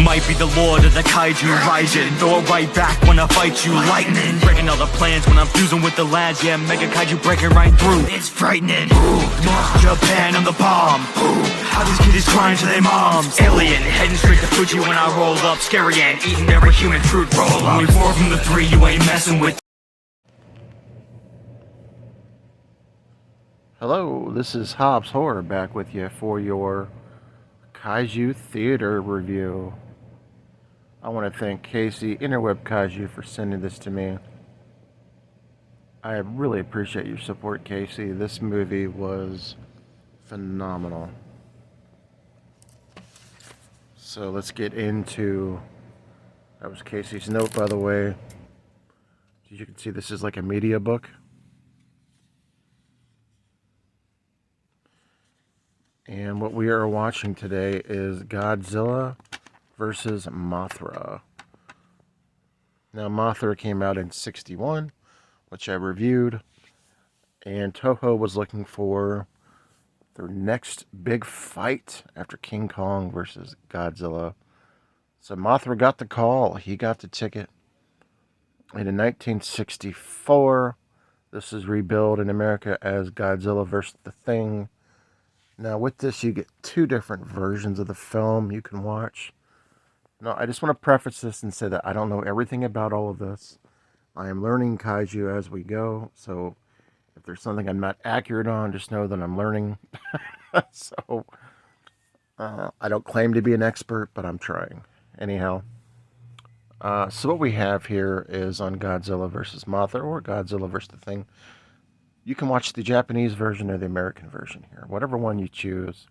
might be the lord of the kaiju rising. Throw it right back when I fight you, lightning. Breaking all the plans when I'm fusing with the lads. Yeah, mega kaiju breaking right through. It's frightening. Japan, I'm the bomb. How these kiddies crying to their moms. Alien, heading straight to Fuji when I roll up. Scary and eating every human fruit roll up. Only 4 from the 3, you ain't messing with. Hello, this is Hobbs Horror back with you for your Kaiju Theater review. I want to thank Casey, Interweb Kaiju, for sending this to me. I really appreciate your support, Casey. This movie was phenomenal. So let's get into... That was Casey's note, by the way. As you can see, this is like a media book. And what we are watching today is Godzilla versus Mothra. Now, Mothra came out in '61, which I reviewed. And Toho was looking for their next big fight after King Kong versus Godzilla. So Mothra got the call. He got the ticket. And in 1964, this is rebuilt in America as Godzilla versus the Thing. Now, with this, you get 2 different versions of the film you can watch. Now, I just want to preface this and say that I don't know everything about all of this. I am learning kaiju as we go, so if there's something I'm not accurate on, just know that I'm learning. So, I don't claim to be an expert, but I'm trying. Anyhow, so what we have here is on Godzilla versus Mothra, or Godzilla versus the Thing. You can watch the Japanese version or the American version here. Whatever one you choose.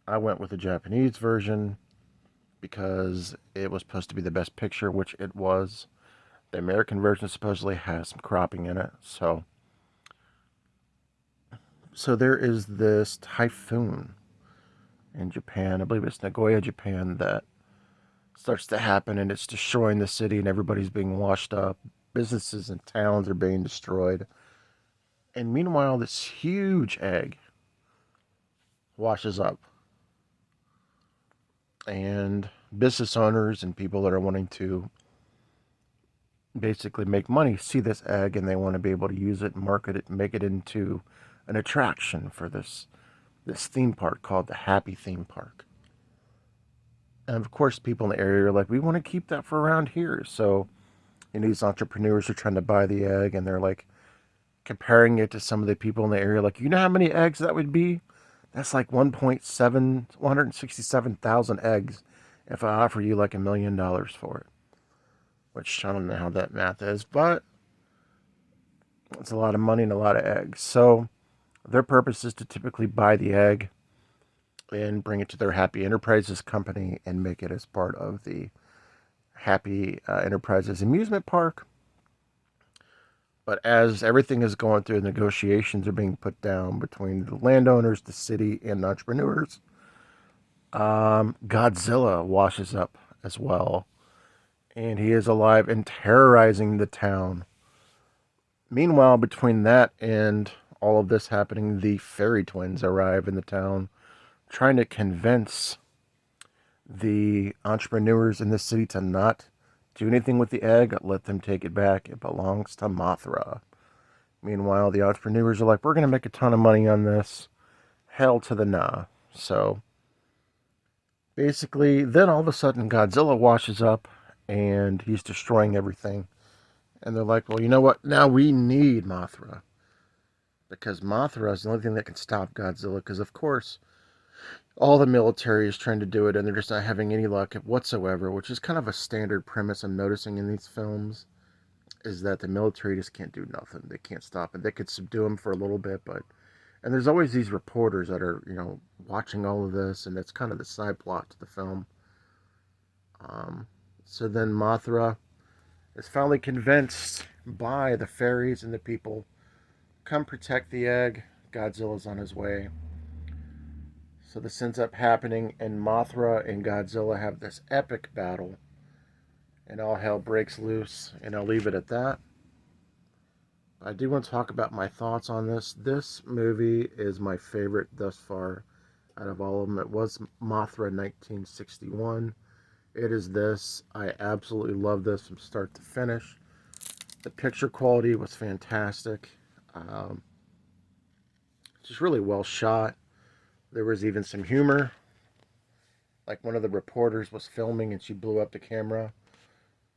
I went with the Japanese version because it was supposed to be the best picture, which it was. The American version supposedly has some cropping in it. So there is this typhoon in Japan. I believe it's Nagoya, Japan, that starts to happen, and it's destroying the city, and everybody's being washed up. Businesses and towns are being destroyed. And meanwhile, this huge egg washes up. And business owners and people that are wanting to basically make money see this egg, and they want to be able to use it, market it, make it into an attraction for this theme park called the Happy Theme Park. And of course, people in the area are like, we want to keep that for around here. So, these entrepreneurs are trying to buy the egg, and they're like, comparing it to some of the people in the area, like, you know how many eggs that would be? That's like 167,000 eggs if I offer you like $1 million for it. Which I don't know how that math is, but it's a lot of money and a lot of eggs. So their purpose is to typically buy the egg and bring it to their Happy Enterprises company and make it as part of the Happy Enterprises amusement park. But as everything is going through, negotiations are being put down between the landowners, the city, and the entrepreneurs. Godzilla washes up as well. And he is alive and terrorizing the town. Meanwhile, between that and all of this happening, the fairy twins arrive in the town, trying to convince the entrepreneurs in the city to not do anything with the egg, let them take it back. It belongs to Mothra. Meanwhile, the entrepreneurs are like, we're going to make a ton of money on this. Hell to the nah. So, basically, then all of a sudden, Godzilla washes up, and he's destroying everything. And they're like, well, you know what? Now we need Mothra. Because Mothra is the only thing that can stop Godzilla. Because, of course, all the military is trying to do it, and they're just not having any luck whatsoever, which is kind of a standard premise I'm noticing in these films, is that the military just can't do nothing. They can't stop it. They could subdue them for a little bit, but... And there's always these reporters that are, watching all of this, and that's kind of the side plot to the film. So then Mothra is finally convinced by the fairies and the people, come protect the egg. Godzilla's on his way. So this ends up happening, and Mothra and Godzilla have this epic battle, and all hell breaks loose, and I'll leave it at that. I do want to talk about my thoughts on this. This movie is my favorite thus far out of all of them. It was Mothra 1961. it is this. I absolutely love this from start to finish. The picture quality was fantastic. Just really well shot. There was even some humor. Like one of the reporters was filming and she blew up the camera.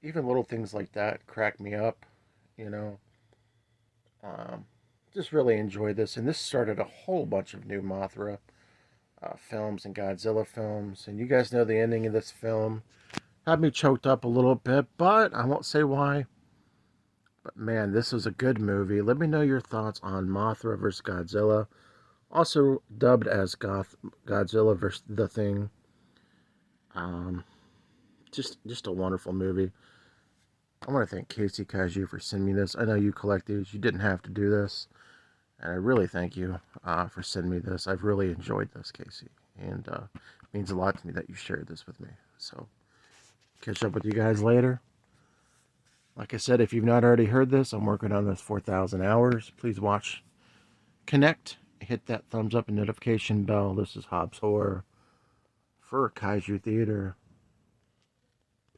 Even little things like that crack me up, you know. Just really enjoyed this. And this started a whole bunch of new Mothra films and Godzilla films. And you guys know the ending of this film. Had me choked up a little bit, but I won't say why. But man, this was a good movie. Let me know your thoughts on Mothra vs. Godzilla. Also dubbed as Godzilla vs. The Thing. Just a wonderful movie. I want to thank Casey Kaiju for sending me this. I know you collect these. You didn't have to do this. And I really thank you for sending me this. I've really enjoyed this, Casey. And it means a lot to me that you shared this with me. So, catch up with you guys later. Like I said, if you've not already heard this, I'm working on this 4,000 hours. Please watch, connect, hit that thumbs up and notification bell. This is Hobbs Horror for Kaiju Theater.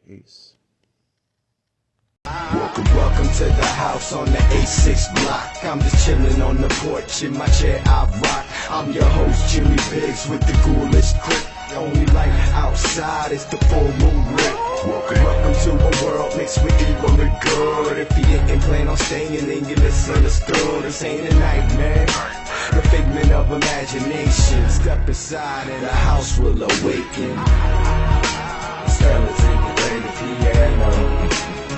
Peace. Welcome to the house on the A6 block. I'm just chilling on the porch in my chair I rock. I'm your host Jimmy Biggs with the ghoulish clip. The only light outside is the full moon lit. Welcome to a world mixed with evil and good. If you ain't plan on staying, then you misunderstood. This ain't a nightmare, the figment of imagination. Step aside and the house will awaken. Skeleton, play the piano.